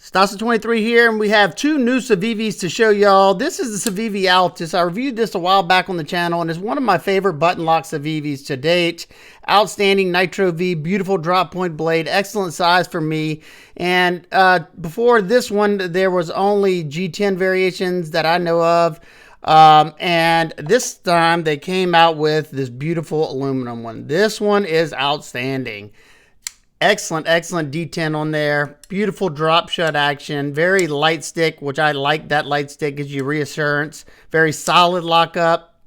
Stasa23 here, and we have two new Civivis to show y'all. This is the Civivi Altus. I reviewed this a while back on the channel, and it's one of my favorite button lock Civivis to date. Outstanding Nitro V, beautiful drop point blade, excellent size for me. And before this one, there was only G10 variations that I know of. And this time they came out with this beautiful aluminum one. This one is outstanding. Excellent D10 on there. Beautiful drop shut action. Very light stick, which I like. That light stick gives you reassurance. Very solid lockup.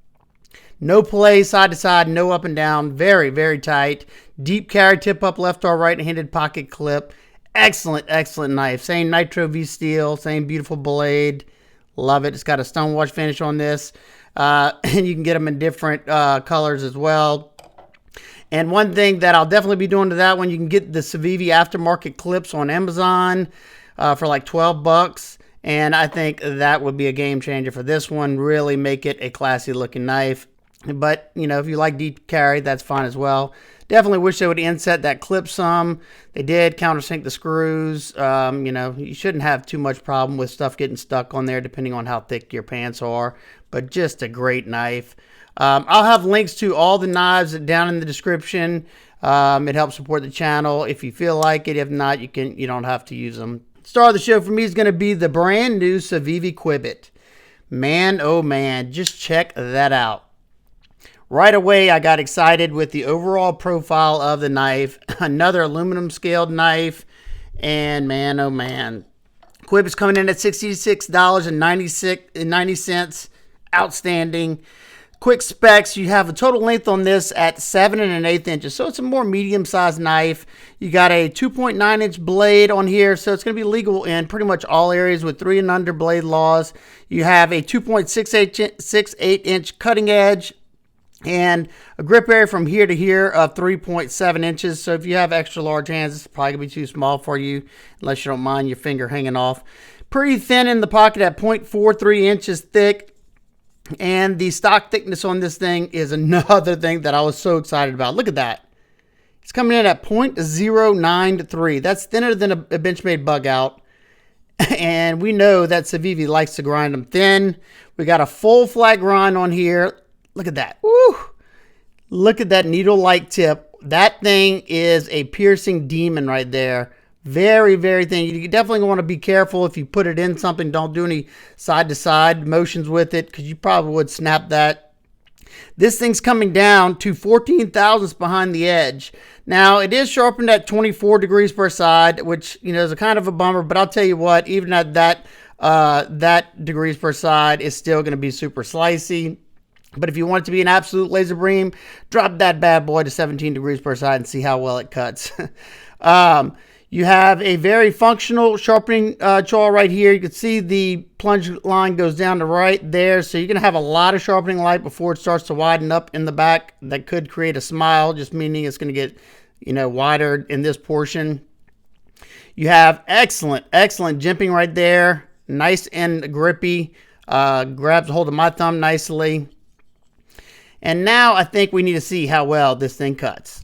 No play side to side, no up and down. Very tight. Deep carry, tip up, left or right handed pocket clip. Excellent knife. Same Nitro V steel, same beautiful blade. Love it. It's got a stonewash finish on this. And you can get them in different colors as well. And one thing that I'll definitely be doing to that one, you can get the Civivi aftermarket clips on Amazon for like 12 bucks. And I think that would be a game changer for this one. Really make it a classy looking knife. But, you know, if you like deep carry, that's fine as well. Definitely wish they would inset that clip some. They did countersink the screws. You know, you shouldn't have too much problem with stuff getting stuck on there depending on how thick your pants are. But just a great knife. I'll have links to all the knives down in the description. It helps support the channel if you feel like it. If not, you don't have to use them. Star of the show for me is going to be the brand new Civivi Qubit. Man, oh man, just check that out. Right away, I got excited with the overall profile of the knife. Another aluminum scaled knife. And man, oh man. Qubit's coming in at $66.90. Outstanding. Quick specs, you have a total length on this at 7 1/8 inches, so it's a more medium-sized knife. You got a 2.9-inch blade on here, so it's going to be legal in pretty much all areas with 3 and under blade laws. You have a 2.68-inch cutting edge and a grip area from here to here of 3.7 inches. So if you have extra large hands, it's probably going to be too small for you, unless you don't mind your finger hanging off. Pretty thin in the pocket at 0.43 inches thick. And the stock thickness on this thing is another thing that I was so excited about. Look at that. It's coming in at 0.093. That's thinner than a Benchmade bug out. And we know that Civivi likes to grind them thin. We got a full flat grind on here. Look at that. Woo! Look at that needle-like tip. That thing is a piercing demon right there. Very thin. You definitely want to be careful if you put it in something. Don't do any side-to-side motions with it because you probably would snap that. This thing's coming down to 14 thousandths behind the edge. Now, it is sharpened at 24 degrees per side, which, you know, is a kind of a bummer. But I'll tell you what, even at that degrees per side, it's still going to be super slicey. But if you want it to be an absolute laser beam, drop that bad boy to 17 degrees per side and see how well it cuts. You have a very functional sharpening chaw right here. You can see the plunge line goes down to right there. So you're going to have a lot of sharpening light before it starts to widen up in the back. That could create a smile, just meaning it's going to get, you know, wider in this portion. You have excellent jimping right there. Nice and grippy. Grabs a hold of my thumb nicely. And now I think we need to see how well this thing cuts.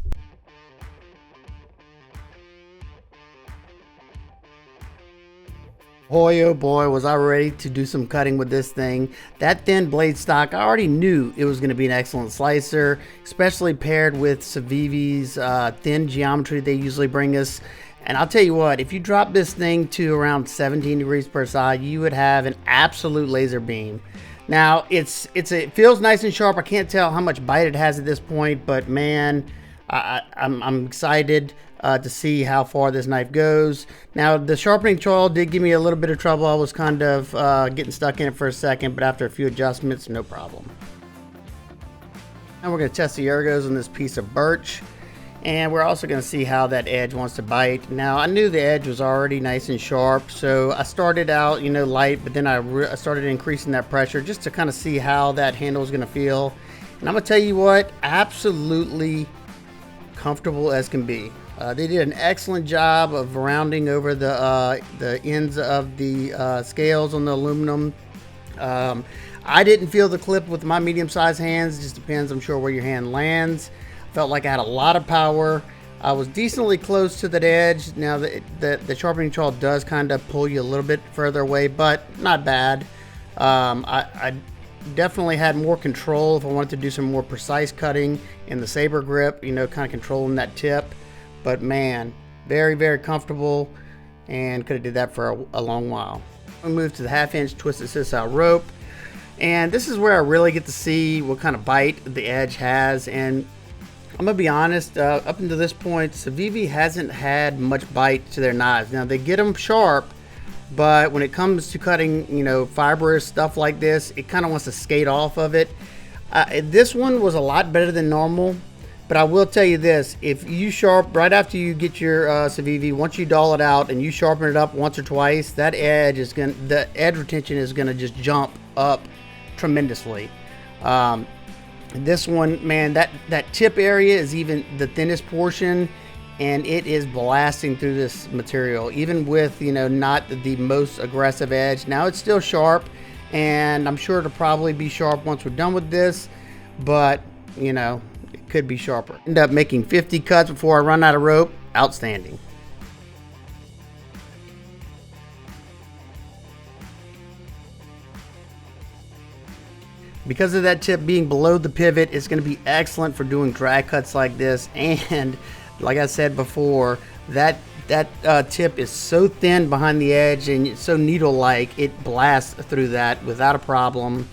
Boy, oh boy, was I ready to do some cutting with this thing. That thin blade stock, I already knew it was going to be an excellent slicer, especially paired with Civivi's thin geometry they usually bring us. And I'll tell you what, if you drop this thing to around 17 degrees per side, you would have an absolute laser beam. Now, it feels nice and sharp. I can't tell how much bite it has at this point, but man, I'm excited to see how far this knife goes. Now, the sharpening choil did give me a little bit of trouble. I was kind of getting stuck in it for a second, but after a few adjustments, no problem. Now we're going to test the ergos on this piece of birch, and we're also going to see how that edge wants to bite. Now, I knew the edge was already nice and sharp, so I started out, you know, light, but then I started increasing that pressure just to kind of see how that handle is going to feel. And I'm going to tell you what, absolutely comfortable as can be. They did an excellent job of rounding over the ends of the scales on the aluminum. I didn't feel the clip with my medium-sized hands. It just depends, I'm sure, where your hand lands. Felt like I had a lot of power. I was decently close to that edge. Now the sharpening tool does kind of pull you a little bit further away, but not bad. I definitely had more control if I wanted to do some more precise cutting in the saber grip, you know, kind of controlling that tip. But man, very, very comfortable, and could have did that for a long while. We move to the 1/2-inch twisted sisal rope, and this is where I really get to see what kind of bite the edge has. And I'm gonna be honest, up until this point, Civivi hasn't had much bite to their knives. Now they get them sharp, but when it comes to cutting, you know, fibrous stuff like this, it kind of wants to skate off of it. This one was a lot better than normal, but I will tell you this: if you right after you get your Civivi, once you dull it out and you sharpen it up once or twice, the edge retention is gonna just jump up tremendously. This one, man, that tip area is even the thinnest portion, and it is blasting through this material, even with, you know, not the most aggressive edge. Now it's still sharp, and I'm sure it'll probably be sharp once we're done with this, but you know, it could be sharper. End up making 50 cuts before I run out of rope. Outstanding. Because of that tip being below the pivot, it's going to be excellent for doing drag cuts like this. And like I said before, that tip is so thin behind the edge and it's so needle-like, it blasts through that without a problem.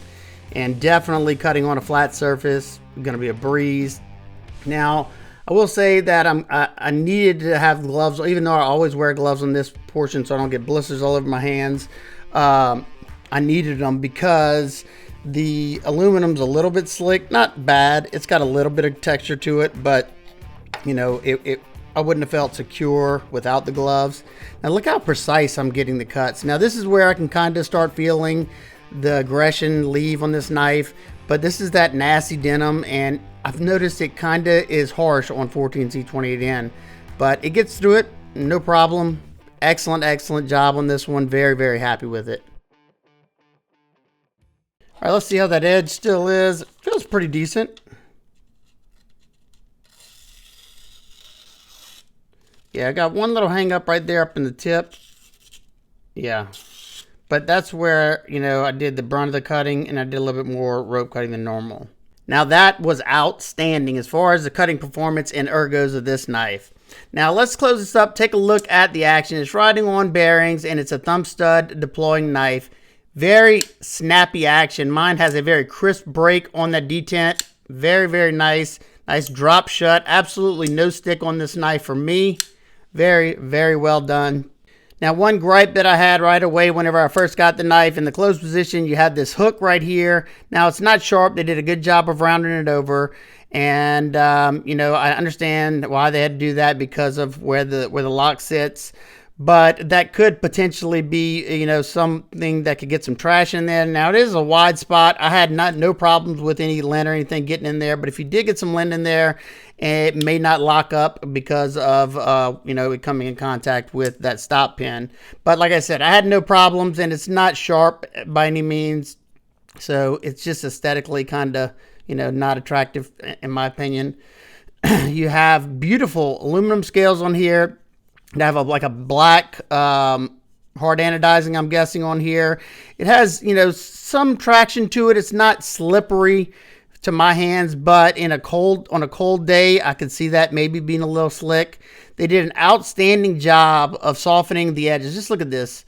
And definitely cutting on a flat surface, going to be a breeze. Now, I will say that I needed to have gloves, even though I always wear gloves on this portion so I don't get blisters all over my hands. I needed them because the aluminum's a little bit slick, not bad. It's got a little bit of texture to it, but you know, I wouldn't have felt secure without the gloves. Now look how precise I'm getting the cuts. Now this is where I can kind of start feeling the aggression leave on this knife, but this is that nasty denim, and I've noticed it kind of is harsh on 14C28N, but it gets through it, no problem. Excellent job on this one. Very, very happy with it. All right, let's see how that edge still is. Feels pretty decent. Yeah, I got one little hang up right there up in the tip. Yeah, but that's where, you know, I did the brunt of the cutting, and I did a little bit more rope cutting than normal. Now that was outstanding as far as the cutting performance and ergos of this knife. Now let's close this up, take a look at the action. It's riding on bearings, and it's a thumb stud deploying knife. Very snappy action. Mine has a very crisp break on the detent. Very, very nice. Nice drop shut. Absolutely no stick on this knife for me. Very, very well done. Now, one gripe that I had right away whenever I first got the knife, in the closed position, you have this hook right here. Now, it's not sharp. They did a good job of rounding it over. And, you know, I understand why they had to do that because of where the lock sits. But that could potentially be, you know, something that could get some trash in there. Now, it is a wide spot. I had no problems with any lint or anything getting in there. But if you did get some lint in there, it may not lock up because of, you know, it coming in contact with that stop pin. But like I said, I had no problems, and it's not sharp by any means. So it's just aesthetically kind of, you know, not attractive in my opinion. You have beautiful aluminum scales on here. They have like a black hard anodizing, I'm guessing, on here. It has, you know, some traction to it. It's not slippery to my hands, but on a cold day, I could see that maybe being a little slick. They did an outstanding job of softening the edges. Just look at this.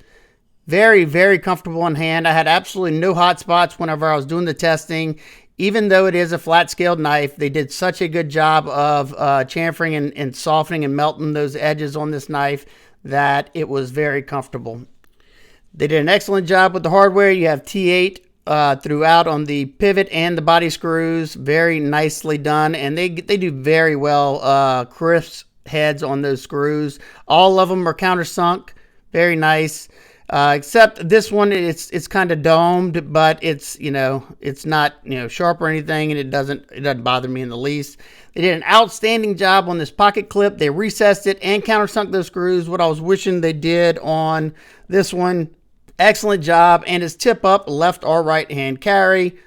Very, very comfortable in hand. I had absolutely no hot spots whenever I was doing the testing. Even though it is a flat scaled knife, they did such a good job of chamfering and softening and melting those edges on this knife that it was very comfortable. They did an excellent job with the hardware. You have T8 throughout on the pivot and the body screws. Very nicely done, and they do very well crisp heads on those screws. All of them are countersunk. Very nice. Except this one, it's kind of domed, but it's, you know, it's not, you know, sharp or anything, and it doesn't bother me in the least. They did an outstanding job on this pocket clip. They recessed it and countersunk those screws. What I was wishing they did on this one. Excellent job, and it's tip up, left or right hand carry.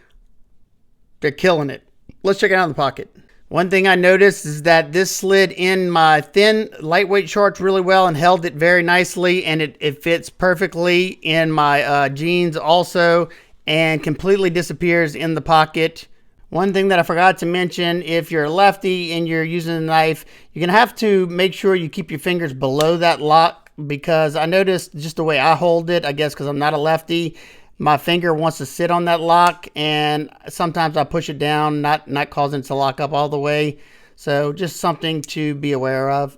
They're killing it. Let's check it out in the pocket. One thing I noticed is that this slid in my thin, lightweight shorts really well and held it very nicely, and it fits perfectly in my jeans also, and completely disappears in the pocket. One thing that I forgot to mention, if you're a lefty and you're using a knife, you're going to have to make sure you keep your fingers below that lock, because I noticed just the way I hold it, I guess because I'm not a lefty, my finger wants to sit on that lock, and sometimes I push it down, not causing it to lock up all the way. So just something to be aware of.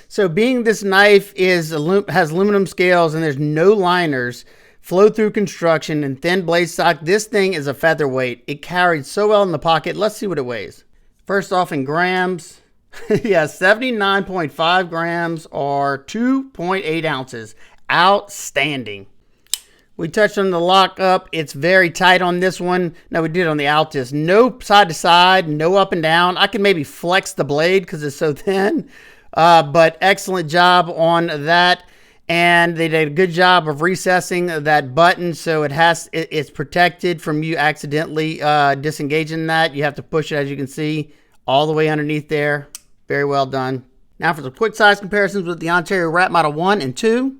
So being this knife has aluminum scales and there's no liners, flow through construction, and thin blade stock, this thing is a featherweight. It carried so well in the pocket. Let's see what it weighs. First off, in grams, yeah, 79.5 grams or 2.8 ounces. Outstanding. We touched on the lockup. It's very tight on this one. No, we did on the Altus. No side to side, no up and down. I can maybe flex the blade because it's so thin, but excellent job on that. And they did a good job of recessing that button, so it's protected from you accidentally disengaging that. You have to push it, as you can see, all the way underneath there. Very well done. Now for some quick size comparisons with the Ontario Rat Model 1 and 2.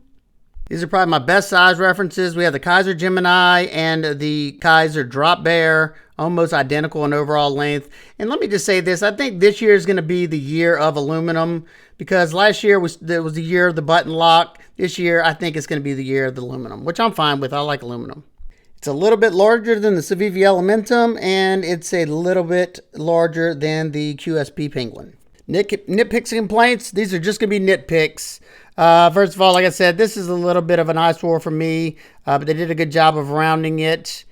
These are probably my best size references. We have the Kaiser Gemini and the Kaiser Drop Bear, almost identical in overall length. And let me just say this, I think this year is going to be the year of aluminum, because last year was the year of the button lock. This year, I think it's going to be the year of the aluminum, which I'm fine with. I like aluminum. It's a little bit larger than the Civivi Elementum, and it's a little bit larger than the QSP Penguin. Nitpicks and complaints, these are just going to be nitpicks. First of all, like I said, this is a little bit of an eyesore for me, but they did a good job of rounding it.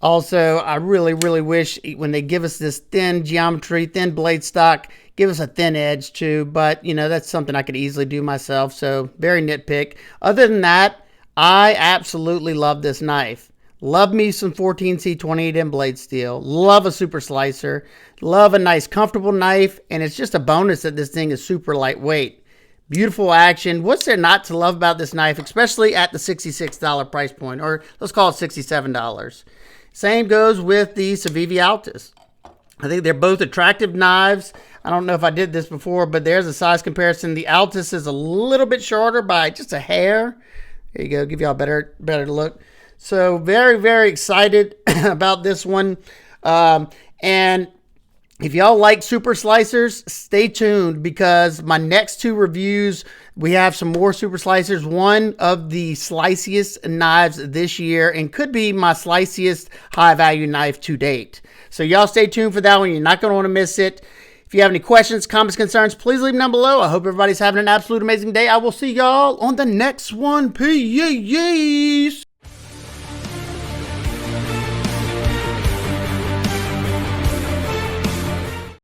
Also, I really, really wish when they give us this thin geometry, thin blade stock, give us a thin edge too, but you know, that's something I could easily do myself, so very nitpick. Other than that, I absolutely love this knife. Love me some 14C 28M blade steel. Love a super slicer. Love a nice comfortable knife, and it's just a bonus that this thing is super lightweight. Beautiful action. What's there not to love about this knife, especially at the $66 price point, or let's call it $67. Same goes with the Civivi Altus. I think they're both attractive knives. I don't know if I did this before, but there's a size comparison. The Altus is a little bit shorter by just a hair. There you go, give y'all a better look. So very, very excited about this one. And if y'all like super slicers, stay tuned, because my next two reviews, we have some more super slicers. One of the sliciest knives this year, and could be my sliciest high value knife to date. So y'all stay tuned for that one. You're not going to want to miss it. If you have any questions, comments, concerns, please leave them down below. I hope everybody's having an absolute amazing day. I will see y'all on the next one. Peace.